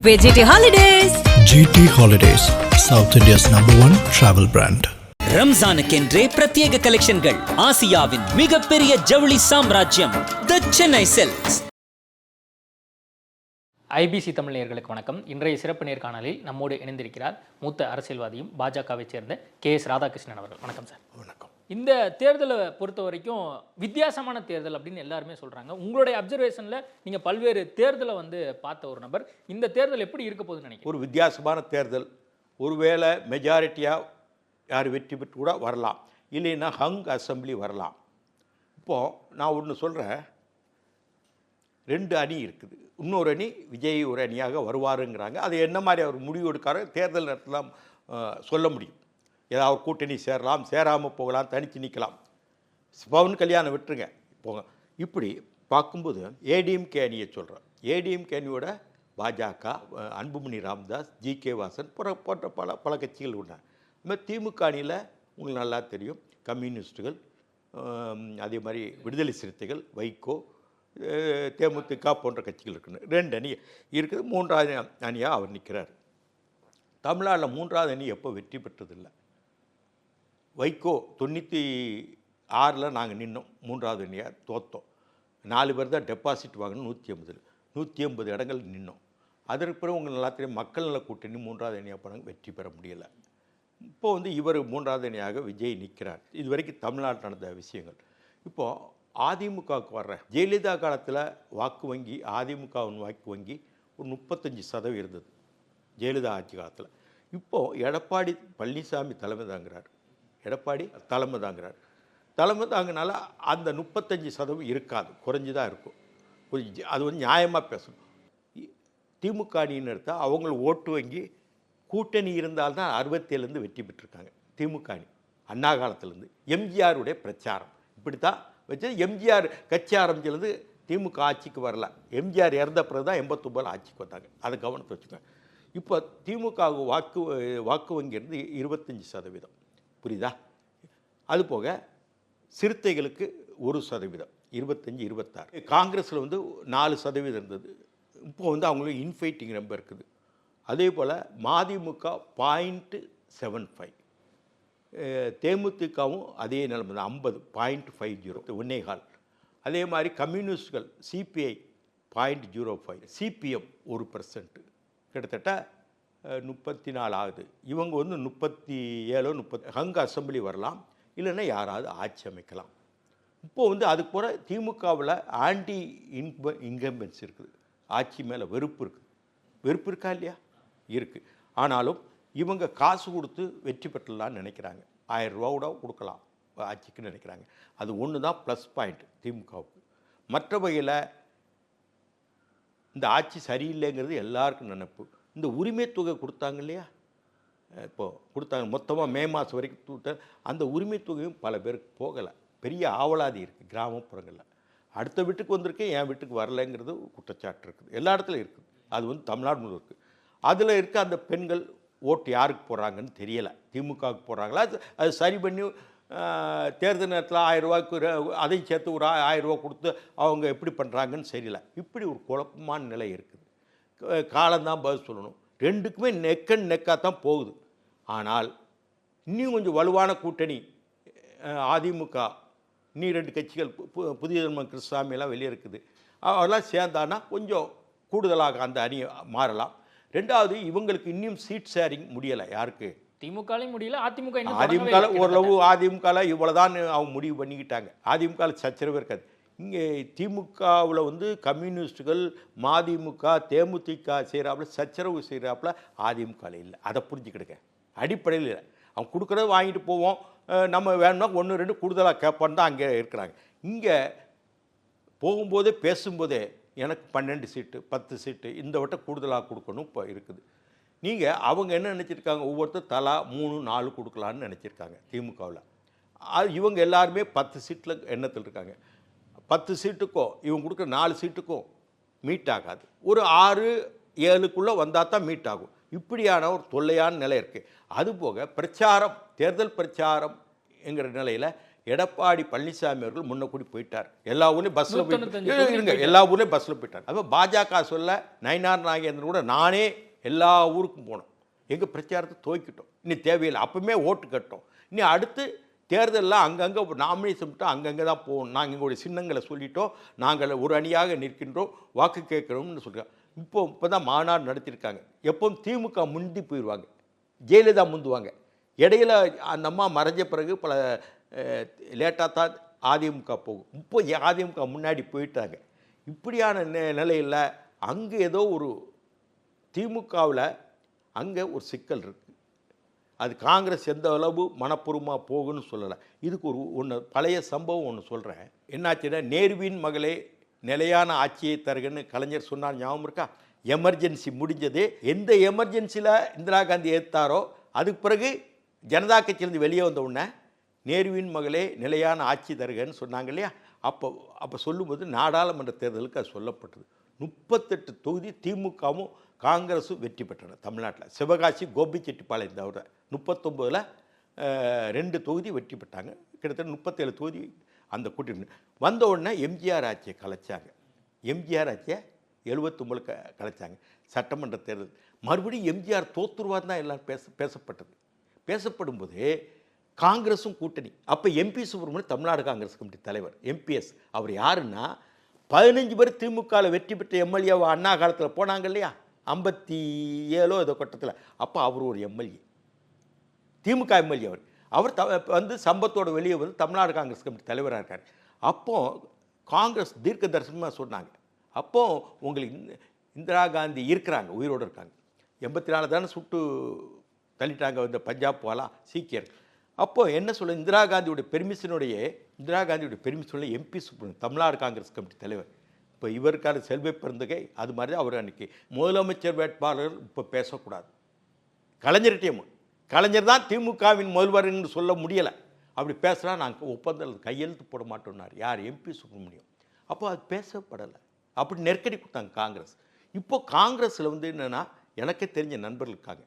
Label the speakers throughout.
Speaker 1: GT Holidays.
Speaker 2: GT Holidays, South India's #1 travel brand.
Speaker 3: ரம்ஜானுக்கென்றே பிரத்யேக கலெக்ஷன்கள். ஆசியாவின் மிகப்பெரிய ஜவுளி சாம்ராஜ்யம் தி சென்னை சில்க்ஸ்.
Speaker 4: ஐபிசி தமிழ் நேயர்களுக்கு வணக்கம். இன்றைய சிறப்பு நேர்காணலில் நம்மோடு இணைந்திருக்கிறார் மூத்த அரசியல்வாதியும் பாஜகவை சேர்ந்த KS ராதாகிருஷ்ணன் அவர்கள். வணக்கம் சார்.
Speaker 2: வணக்கம்.
Speaker 4: இந்த தேர்தலை பொறுத்த வரைக்கும் வித்தியாசமான தேர்தல் அப்படின்னு எல்லாருமே சொல்றாங்க. உங்களுடைய அப்சர்வேஷனில் நீங்கள் பல்வேறு தேர்தலை பார்த்த ஒரு நபர், இந்த தேர்தல் எப்படி இருக்க போகுதுன்னு நினைக்கிறேன்?
Speaker 5: ஒரு வித்தியாசமான தேர்தல். ஒருவேளை மெஜாரிட்டியாக யார் வெற்றி பெற்று கூட வரலாம், இல்லைன்னா ஹங் அசம்பிளி வரலாம். இப்போது நான் ஒன்று சொல்கிறேன், 2 அணி இருக்குது. இன்னொரு அணி விஜய் ஒரு அணியாக வருவாருங்கிறாங்க. அது என்ன மாதிரி அவர் முடிவு எடுக்காரோ தேர்தல் நேரத்தில் சொல்ல முடியும். ஏதாவது கூட்டணி சேரலாம், சேராமல் போகலாம், தனித்து நிற்கலாம். பவன் கல்யாணம் விட்டுருங்க போங்க. இப்படி பார்க்கும்போது ஏடிஎம்கே அணியை சொல்கிறேன். ஏடிஎம்கே அணியோட பாஜக, அன்புமணி ராமதாஸ், GK வாசன் போன்ற பல கட்சிகள் உள்ளன. இதுமாதிரி திமுக அணியில் உங்களுக்கு நல்லா தெரியும், கம்யூனிஸ்டுகள், அதே மாதிரி விடுதலை சிறுத்தைகள், வைகோ, தேமுதிக போன்ற கட்சிகள் இருக்குன்னு 2 அணி இருக்குது. 3வது அணியாக அவர் நிற்கிறார். தமிழ்நாட்டில் 3வது அணி எப்போ வெற்றி பெற்றதில்லை. வைகோ 96ல் நாங்கள் நின்னோம், 3வது அணியாக தோற்றோம். 4 பேர் தான் டெபாசிட் வாங்கணும், 150 இடங்கள் நின்னோம். அதற்கு பிறகு உங்களுக்கு நல்லா தெரியும், மக்கள் நல கூட்டணி 3வது அணியாக போனாங்க, வெற்றி பெற முடியலை. இப்போது இவர் 3வது அணியாக விஜய் நிற்கிறார். இது வரைக்கும் தமிழ்நாட்டில் நடந்த விஷயங்கள். இப்போது அதிமுகவுக்கு வர்ற ஜெயலலிதா காலத்தில் வாக்கு வங்கி, அதிமுகவின் வாக்கு வங்கி ஒரு 35% இருந்தது ஜெயலலிதா ஆட்சி காலத்தில். இப்போது எடப்பாடி பழனிசாமி தலைமை தாங்கிறார். தலைமை தாங்கினால அந்த 35% இருக்காது, குறைஞ்சி தான் இருக்கும். அது நியாயமாக பேசணும். திமுக அணின்னு எடுத்தால் அவங்க ஓட்டு வங்கி கூட்டணி இருந்தால்தான் 67லேருந்து வெற்றி பெற்றிருக்காங்க திமுக அணி. அண்ணா காலத்திலேருந்து எம்ஜிஆருடைய பிரச்சாரம் இப்படி தான் வச்சு எம்ஜிஆர் கட்சி ஆரம்பிச்சிலேருந்து திமுக ஆட்சிக்கு வரல. எம்ஜிஆர் இறந்த பிறகு தான் 89 ஆட்சிக்கு வந்தாங்க. அதை கவனத்தை வச்சுக்கோங்க. இப்போ திமுக வாக்கு வங்கி இருந்து 25%, புரியுதா? அதுபோக சிறுத்தைகளுக்கு 1%, 25-26. காங்கிரஸில் 4% இருந்தது. இப்போது அவங்களுக்கு இன்ஃபைட்டிங் ரொம்ப இருக்குது. அதே போல் மதிமுக 0.75, தேமுதிகவும் அதே நிலைமை தான் 50, 0.50, 1.25. அதே மாதிரி கம்யூனிஸ்டுகள் CPI 0.05, CPM 1%, கிட்டத்தட்ட 34 ஆகுது. இவங்க 37, 30. ஹங் அசம்பிளி வரலாம், இல்லைன்னா யாராவது ஆட்சி அமைக்கலாம். இப்போது அதுக்கு போகிற திமுகவில் ஆன்டி இன்கம்பன்ஸ் இருக்குது. ஆட்சி மேலே வெறுப்பு இருக்குது. வெறுப்பு இருக்கா இல்லையா? இருக்குது. ஆனாலும் இவங்க காசு கொடுத்து வெற்றி பெற்றலான்னு நினைக்கிறாங்க. 1000 ரூபா கூட கொடுக்கலாம் ஆட்சிக்குன்னு நினைக்கிறாங்க. அது ஒன்று தான் ப்ளஸ் பாயிண்ட் திமுகவுக்கு. மற்ற வகையில் இந்த ஆட்சி சரியில்லைங்கிறது எல்லாருக்கும் நினைப்பு. இந்த உரிமை தொகை கொடுத்தாங்க இல்லையா, இப்போது கொடுத்தாங்க மொத்தமாக மே மாதம் வரைக்கும் கொடுத்த அந்த உரிமை தொகையும் பல பேருக்கு போகலை. பெரிய ஆவலாதி இருக்குது கிராமப்புறங்களில். அடுத்த வீட்டுக்கு வந்திருக்கு, என் வீட்டுக்கு வரலைங்கிறது குற்றச்சாட்டு இருக்குது. எல்லா இடத்துலையும் இருக்குது. அது தமிழ்நாடு முழு இருக்குது. அதில் இருக்க அந்த பெண்கள் ஓட்டு யாருக்கு போடுறாங்கன்னு தெரியலை. திமுகவுக்கு போடுறாங்களா, அது சரி பண்ணி தேர்தல் நேரத்தில் 1000 ரூபாய்க்கு அதையும் சேர்த்து ஒரு 1000 ரூபா கொடுத்து அவங்க எப்படி பண்ணுறாங்கன்னு தெரியல. இப்படி ஒரு குழப்பமான நிலை இருக்குது. காலம்தான் பதில் சொல்லணும். 2க்குமே நெக்காக தான் போகுது. ஆனால் இன்னும் கொஞ்சம் வலுவான கூட்டணி அதிமுக, இன்னும் 2 கட்சிகள் புதிய கிருஷ்ணசாமியெல்லாம் வெளியே இருக்குது. அவெல்லாம் சேர்ந்தான்னா கொஞ்சம் கூடுதலாக அந்த அணி மாறலாம். 2வது இவங்களுக்கு இன்னும் சீட் ஷேரிங் முடியலை. யாருக்கு?
Speaker 4: திமுகலையும் முடியல, அதிமுக
Speaker 5: ஓரளவு. அதிமுகவில் இவ்வளோதான் அவங்க முடிவு பண்ணிக்கிட்டாங்க. அதிமுகவில் சச்சரவு இருக்காது. இங்கே திமுகவில் கம்யூனிஸ்டுகள், மதிமுக, தேமுதிக செய்கிறாப்புல சச்சரவு செய்கிறாப்புல அதிமுகவில் இல்லை. அதை புரிஞ்சுக்கிடுங்க. அடிப்படையில் இல்லை. அவங்க கொடுக்குறத வாங்கிட்டு போவோம், நம்ம வேணும்னா 1-2 கூடுதலாக கேட்போன்னு தான் அங்கே இருக்கிறாங்க. இங்கே போகும்போதே பேசும்போதே எனக்கு 12 சீட்டு 10 சீட்டு இந்த வட்டம் கூடுதலாக கொடுக்கணும் இப்போ இருக்குது. நீங்கள் அவங்க என்ன நினச்சிருக்காங்க, ஒவ்வொருத்தர் தலா 3-4 கொடுக்கலான்னு நினச்சிருக்காங்க திமுகவில். இவங்க எல்லாருமே 10 சீட்டில் எண்ணத்தில் இருக்காங்க. 10 சீட்டுக்கும் இவங்க கொடுக்குற 4 சீட்டுக்கும் மீட் ஆகாது. ஒரு 6-7க்குள்ளே வந்தால் தான் மீட் ஆகும். இப்படியான ஒரு தொல்லையான நிலை இருக்குது. அதுபோக பிரச்சாரம், தேர்தல் பிரச்சாரம் என்கிற நிலையில் எடப்பாடி பழனிசாமி அவர்கள் முன்ன கூடி போயிட்டார். எல்லா ஊர்லேயும் பஸ்ஸில்
Speaker 4: 195
Speaker 5: இருங்க, எல்லா ஊர்லேயும் பஸ்ஸில் போயிட்டார். அப்போ பாஜக சொல்ல நயினார் நாகேந்திரன் கூட நானே எல்லா ஊருக்கும் போனோம், எங்கள் பிரச்சாரத்தை துவக்கிட்டோம், இனி தேவையில்லை, அப்பவுமே ஓட்டு கட்டோம், இனி அடுத்து தேர்தலில் அங்கங்கே நாமினேஷன் விட்டு அங்கங்கே தான் போகணும், நாங்கள் எங்களுடைய சின்னங்களை சொல்லிட்டோம், நாங்கள் ஒரு அணியாக நிற்கின்றோம், வாக்கு கேட்குறோம்னு சொல்கிறோம். இப்போ தான் மாநாடு நடத்தியிருக்காங்க. எப்பவும் திமுக முந்தி போயிடுவாங்க, ஜெயலலிதா முந்துவாங்க. இடையில அந்த அம்மா மறைஞ்ச பிறகு பல லேட்டாக தான் அதிமுக போகும். இப்போ அதிமுக முன்னாடி போயிட்டாங்க. இப்படியான நிலையில் அங்கே ஏதோ ஒரு திமுகவில் அங்கே ஒரு சிக்கல் இருக்குது. அது காங்கிரஸ் எந்த அளவு மனப்பூர்வமாக போகுன்னு சொல்லலை. இதுக்கு ஒன்று பழைய சம்பவம் ஒன்று சொல்கிறேன். என்னாச்சுன்னா, நேருவின் மகளே நிலையான ஆட்சியை தருகன்னு கலைஞர் சொன்னார், ஞாபகம் இருக்கா? எமர்ஜென்சி முடிஞ்சது. எந்த எமர்ஜென்சியில் இந்திரா காந்தி ஏற்றாரோ அதுக்கு பிறகு ஜனதா கட்சியிலேருந்து வெளியே வந்த உடனே நேருவின் மகளே நிலையான ஆட்சி தருகன்னு சொன்னாங்க இல்லையா? அப்போ சொல்லும்போது நாடாளுமன்ற தேர்தலுக்கு அது சொல்லப்பட்டது. 38 தொகுதி திமுகவும் காங்கிரஸும் வெற்றி பெற்றன தமிழ்நாட்டில். சிவகாசி, கோபிச்செட்டிப்பாளையம் தவிர 39ல் 2 தொகுதி வெற்றி பெற்றாங்க. கிட்டத்தட்ட 37 தொகுதி அந்த கூட்டணி வந்த உடனே எம்ஜிஆர் ஆட்சியை கலைச்சாங்க. எம்ஜிஆர் ஆட்சியை 79 கலைச்சாங்க. சட்டமன்ற தேர்தல் மறுபடியும் எம்ஜிஆர் தோத்துருவார் தான் எல்லாம் பேசப்பட்டது. பேசப்படும்போது காங்கிரஸும் கூட்டணி. அப்போ எம்பி சுப்பிரமணியன் தமிழ்நாடு காங்கிரஸ் கமிட்டி தலைவர், எம்பிஎஸ். அவர் யாருன்னா 15 பேர் திமுகவில் வெற்றி பெற்ற எம்எல்ஏவை அண்ணா காலத்தில் போனாங்க இல்லையா, 57 ஏதோ கட்டத்தில். அப்போ அவர் ஒரு எம்எல்ஏ, திமுக எம்எல்ஏ. அவர் வந்து சம்பத்தோடு வெளியே வந்து தமிழ்நாடு காங்கிரஸ் கமிட்டி தலைவராக இருக்கார். அப்போது காங்கிரஸ் தீர்க்க தரிசனமாக சொன்னாங்க, அப்போது உங்களுக்கு இந்திரா காந்தி இருக்கிறாங்க, உயிரோடு இருக்காங்க. 84 தானே சுட்டு தள்ளிட்டாங்க இந்த பஞ்சாப் வாலா சீக்கியர். அப்போது என்ன சொல்ல, இந்திரா காந்தியோடைய பெர்மிஷனுடைய எம்பி சுப்பிரமணியன் தமிழ்நாடு காங்கிரஸ் கமிட்டி தலைவர். இப்போ இவருக்கான செல்வ பெருந்தகை அது மாதிரி தான் அவர் அன்றைக்கி முதலமைச்சர் வேட்பாளர் இப்போ பேசக்கூடாது. கலைஞர் தான் திமுகவின் முதல்வர்னு சொல்ல முடியலை. அப்படி பேசுகிறா நாங்கள் ஒப்பந்தம் கையெழுத்து போட மாட்டோம்னார் யார், எம்பி சுப்பிரமணியம். அப்போ அது பேசப்படலை. அப்படி நெருக்கடி கொடுத்தாங்க காங்கிரஸ். இப்போது காங்கிரஸில் வந்து என்னென்னா, எனக்கே தெரிஞ்ச நண்பர்கள் இருக்காங்க,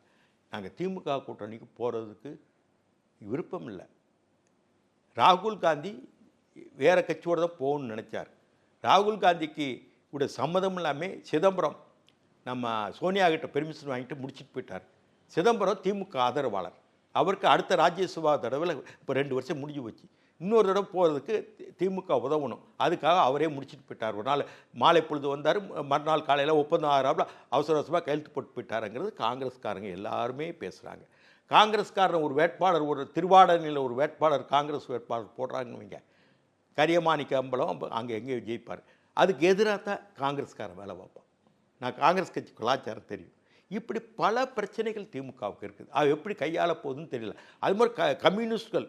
Speaker 5: நாங்கள் திமுக கூட்டணிக்கு போகிறதுக்கு விருப்பம் இல்லை. ராகுல் காந்தி வேறு கட்சியோடு தான் போகணும்னு நினச்சார். ராகுல் காந்திக்கு கூட சம்மதம் இல்லாமல் சிதம்பரம் நம்ம சோனியா கிட்ட பெர்மிஷன் வாங்கிட்டு முடிச்சுட்டு போயிட்டார். சிதம்பரம் திமுக ஆதரவாளர். அவருக்கு அடுத்த ராஜ்யசபா தடவை இப்போ 2 வருஷம் முடிஞ்சு போச்சு. இன்னொரு தடவை போகிறதுக்கு திமுக உதவணும். அதுக்காக அவரே முடிச்சுட்டு போயிட்டார். ஒரு நாள் மாலை பொழுது வந்தார், மறுநாள் காலையில் ஒப்பந்தம் ஆகிறாப்புல அவசர அவசரமாக கையெழுத்து போட்டு போயிட்டாருங்கிறது காங்கிரஸ்காரங்க எல்லாருமே பேசுகிறாங்க. காங்கிரஸ்காரன் ஒரு வேட்பாளர், ஒரு திருவாடனையில் ஒரு வேட்பாளர், காங்கிரஸ் வேட்பாளர் போடுறாங்கன்னு வைங்க, கரியமாணிக்க அம்பலம் அங்கே எங்கேயும் ஜெயிப்பார். அதுக்கு எதிராக தான் காங்கிரஸ்காரன் வேலை பார்ப்பான். நான் காங்கிரஸ் கட்சி கலாச்சாரம் தெரியும். இப்படி பல பிரச்சனைகள் திமுகவுக்கு இருக்குது. அது எப்படி கையாள போகுதுன்னு தெரியல. அது மாதிரி கம்யூனிஸ்ட்கள்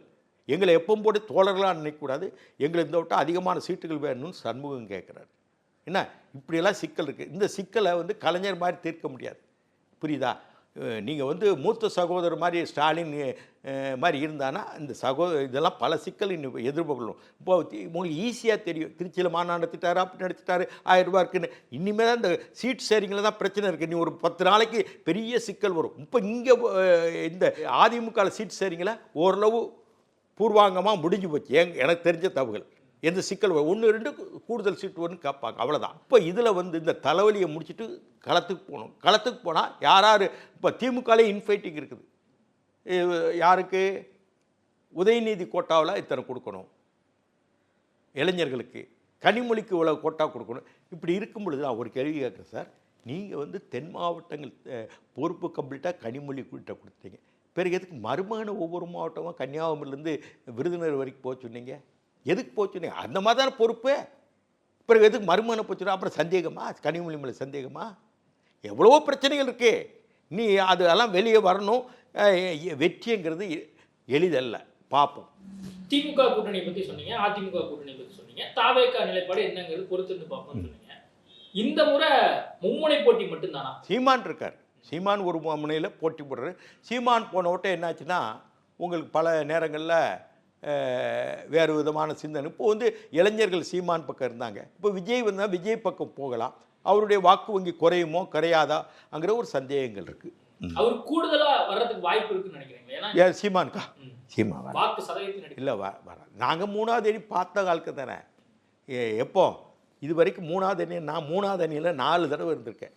Speaker 5: எங்களை எப்பவும் போட்டு தோழர்களாக நினைக்கக்கூடாது, எங்களுக்கு இந்த விட்டால் அதிகமான சீட்டுகள் வேணும்னு சண்முகம் கேட்குறாரு. என்ன இப்படியெல்லாம் சிக்கல் இருக்குது. இந்த சிக்கலை வந்து கலைஞர் மாதிரி தீர்க்க முடியாது, புரியுதா? நீங்கள் வந்து மூத்த சகோதரர் மாதிரி ஸ்டாலின் மாதிரி இருந்தானா இந்த இதெல்லாம் பல சிக்கல் இன்னும் எதிர்பார்க்கணும். இப்போ உங்களுக்கு ஈஸியாக தெரியும், திருச்சியில் மாநாடு நடத்திட்டாரு, அப்படி நடத்திட்டாரு, 1000 ரூபா இருக்குன்னு. இனிமேல் தான் இந்த சீட் ஷேரிங்கில் தான் பிரச்சனை இருக்குது. நீ ஒரு 10 நாளைக்கு பெரிய சிக்கல் வரும். இப்போ இங்கே இந்த அதிமுக சீட் ஷேரிங்கில் ஓரளவு பூர்வாங்கமாக முடிஞ்சு போச்சு. எனக்கு தெரிஞ்ச தகவல். எந்த சிக்கல் 1 2 கூடுதல் சீட்டு வரும்னு கேட்பாங்க, அவ்வளோதான். இப்போ இதில் வந்து இந்த தலைவலியை முடிச்சுட்டு களத்துக்கு போகணும். களத்துக்கு போனால் யார் இப்போ திமுகலே இன்ஃபைட்டிங் இருக்குது. யாருக்கு? உதயநிதி கோட்டாவில் இத்தனை கொடுக்கணும், இளைஞர்களுக்கு கனிமொழிக்கு இவ்வளோ கோட்டா கொடுக்கணும். இப்படி இருக்கும் பொழுது நான் ஒரு கேள்வி கேட்குறேன் சார், நீங்கள் வந்து தென் மாவட்டங்கள் பொறுப்பு கம்ப்ளீட்டாக கனிமொழி கிட்ட கொடுத்தீங்க, பிறகு எதுக்கு மருமகனை ஒவ்வொரு மாவட்டமும் கன்னியாகுமரியிலேருந்து விருதுநகர் வரைக்கும் போக சொன்னீங்க? எதுக்கு போச்சுனே? அந்த மாதிரி தானே பொறுப்பு. பிறகு எதுக்கு மருமகனை போச்சுன்னா அப்புறம் சந்தேகமா? கனிமொழி மேலே சந்தேகமா? எவ்வளவோ பிரச்சனைகள் இருக்கு. நீ அதெல்லாம் வெளியே வரணும். வெற்றிங்கிறது எளிதல்ல. பார்ப்போம்.
Speaker 4: திமுக கூட்டணியை பற்றி சொன்னீங்க, அதிமுக கூட்டணியை பற்றி சொன்னீங்க, தாவேகா நிலைப்பாடு என்னங்கிறது பொறுத்துன்னு பார்ப்போம்னு சொன்னீங்க. இந்த முறை மும்முனை போட்டி மட்டும்தானா?
Speaker 5: சீமான் இருக்கார். சீமான் ஒரு முனையில் போட்டி போடுறாரு. சீமான் போன ஓட்ட என்னாச்சுன்னா, உங்களுக்கு பல நேரங்களில் வேறு விதமான சிந்தனை. இப்போ வந்து இளைஞர்கள் சீமான் பக்கம் இருந்தாங்க. இப்போ விஜய் வந்தால் விஜய் பக்கம் போகலாம். அவருடைய வாக்கு வங்கி குறையுமோ குறையாதா அங்கிற ஒரு சந்தேகங்கள் இருக்குது.
Speaker 4: அவர் கூடுதலா வர்றதுக்கு வாய்ப்பு இருக்குன்னு நினைக்கிறீங்க? ஏன்னா
Speaker 5: ஏன் சீமானுக்கா? சீமா வர
Speaker 4: வாக்கு சதவீதத்தின்
Speaker 5: இல்லை வர நாங்கள் 3வது அணி பார்த்த காலத்து தானே. எப்போ இது வரைக்கும் 3வது அணி, நான் 3வது அணியில் 4 தடவை இருந்திருக்கேன்.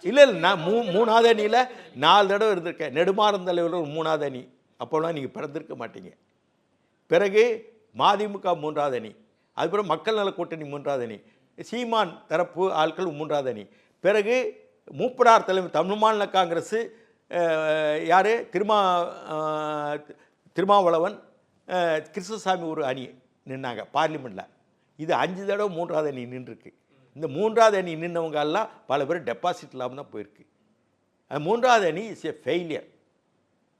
Speaker 5: இல்லை நான் 3வது அணியில் 4 தடவை இருந்திருக்கேன். நெடுமாறன் தலைவர் 3வது அணி, அப்போலாம் நீங்கள் பிறந்திருக்க மாட்டீங்க. பிறகு மதிமுக 3வது அணி, அதுக்கப்புறம் மக்கள் நல கூட்டணி 3வது அணி, சீமான் தரப்பு ஆட்கள் 3வது அணி, பிறகு மூப்பனார் தலைவர் தமிழ் மாநில காங்கிரஸ் யார் திருமாவளவன் கிருஷ்ணசாமி ஒரு அணி நின்னாங்க பார்லிமெண்ட்டில். இது 5 தடவை 3வது அணி நின்றுருக்கு. இந்த 3வது அணி நின்றவங்க எல்லாம் பல பேர் டெபாசிட் இல்லாமல் தான் போயிருக்கு. அந்த 3வது அணி இஸ் ஏ ஃபெயிலியர்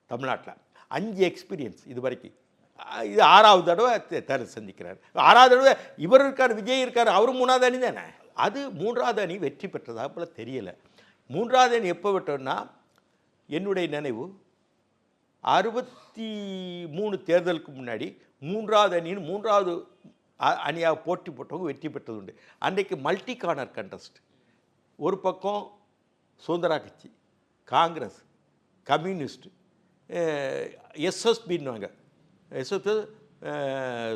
Speaker 5: தமிழ்நாட்டில். 5 எக்ஸ்பீரியன்ஸ் இது வரைக்கும். இது 6வது தடவை சந்திக்கிறார். 6வது தடவை இவர் இருக்கார், விஜய் இருக்கார், அவரும் 3வது அணி தானே. அது 3வது அணி வெற்றி பெற்றதாக போல தெரியலை. 3வது அணி எப்போ விட்டோன்னா, என்னுடைய நினைவு 63 தேர்தலுக்கு முன்னாடி 3வது அணின்னு 3வது அணியாக போட்டி போட்டவங்க வெற்றி பெற்றது உண்டு. அன்றைக்கு மல்டி கார்னர் கண்டஸ்ட். ஒரு பக்கம் சுதந்திரா கட்சி, காங்கிரஸ், கம்யூனிஸ்ட், எஸ்எஸ்பின்னுவாங்க,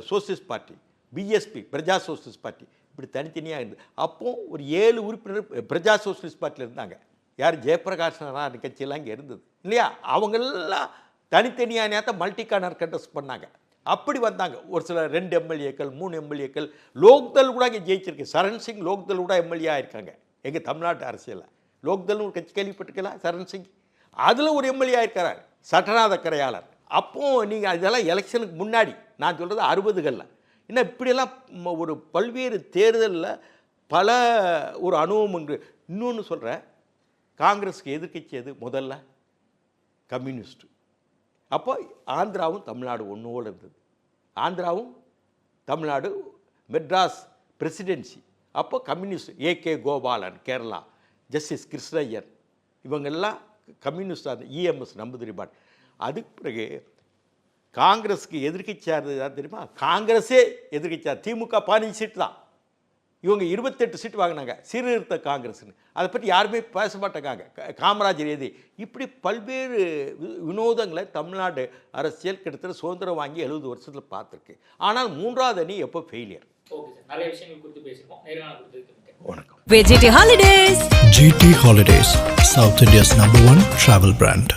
Speaker 5: socialist party, PSP Praja socialist party, இப்படி தனித்தனியாக இருந்தது. அப்போ ஒரு 7 உறுப்பினர் பிரஜா சோசியலிஸ்ட் பார்ட்டியில் இருந்தாங்க. யார்? ஜெயபிரகாஷ் நாராயண கட்சியெல்லாம் இங்கே இருந்தது இல்லையா? அவங்களெல்லாம் தனித்தனியாக நேரத்தை மல்டி கார்னர் கண்டஸ்ட் பண்ணாங்க. அப்படி வந்தாங்க. ஒரு சில 2 எம்எல்ஏக்கள் 3 எம்எல்ஏக்கள். லோக்தள் கூட இங்கே ஜெயிச்சிருக்கு. சரண் சிங் லோக்தள் கூட எம்எல்ஏ ஆயிருக்காங்க எங்கள் தமிழ்நாட்டு அரசியலில். லோக்தள்னு ஒரு கட்சி கேள்விப்பட்டிருக்கலாம், சரண் சிங். அதில் ஒரு எம்எல்ஏ ஆயிருக்கிறார், சட்டநாத கரையாளர். அப்போது நீங்கள் இதெல்லாம் எலெக்ஷனுக்கு முன்னாடி, நான் சொல்கிறது 60களில். இன்னும் இப்படியெல்லாம் ஒரு பல்வேறு தேர்தலில் பல ஒரு அனுபவம் உண்டு. இன்னொன்று சொல்கிறேன், காங்கிரஸுக்கு எதிர்க்கட்சி எது முதல்ல? கம்யூனிஸ்ட்டு. அப்போ ஆந்திராவும் தமிழ்நாடு ஒன்றோடு இருந்தது. ஆந்திராவும் தமிழ்நாடு மெட்ராஸ் பிரசிடென்சி. அப்போ communist AK Gopalan Kerala, justice Krishna Iyer, இவங்கெல்லாம் கம்யூனிஸ்டாக இஎம்எஸ் நம்பூதிரிபாட். அதுக்கு பிறகு காங்கிரஸுக்கு எதிர்க்கட்சியாக இருந்தது தெரியுமா? காங்கிரஸே எதிர்க்கட்சியாக. திமுக 15 சீட்டு தான், இவங்க 28 சீட்டு வாங்கினாங்க. சீர்திருத்த காங்கிரஸ்னு அதை பற்றி யாருமே பேச மாட்டாங்க. காமராஜர் எது, இப்படி பல்வேறு வினோதங்களை தமிழ்நாடு அரசியல் கிட்டத்தட்ட சுதந்திரம் வாங்கி 70 வருஷத்தில் பார்த்துருக்கு. ஆனால் 3வது அணி எப்போ ஃபெயிலியர்.
Speaker 4: நிறைய விஷயங்கள் குறித்து பேசியிருக்கோம்.
Speaker 2: வணக்கம்.
Speaker 1: VGT Holidays.
Speaker 2: GT Holidays, South India's #1 travel brand.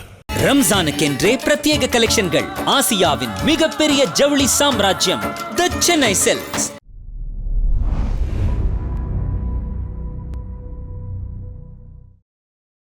Speaker 3: ரம்ஜானுக்கென்றே பிரத்யேக கலெக்ஷன்கள். ஆசியாவின் மிகப்பெரிய ஜவுளி சாம்ராஜ்யம் தி சென்னை சில்க்ஸ்.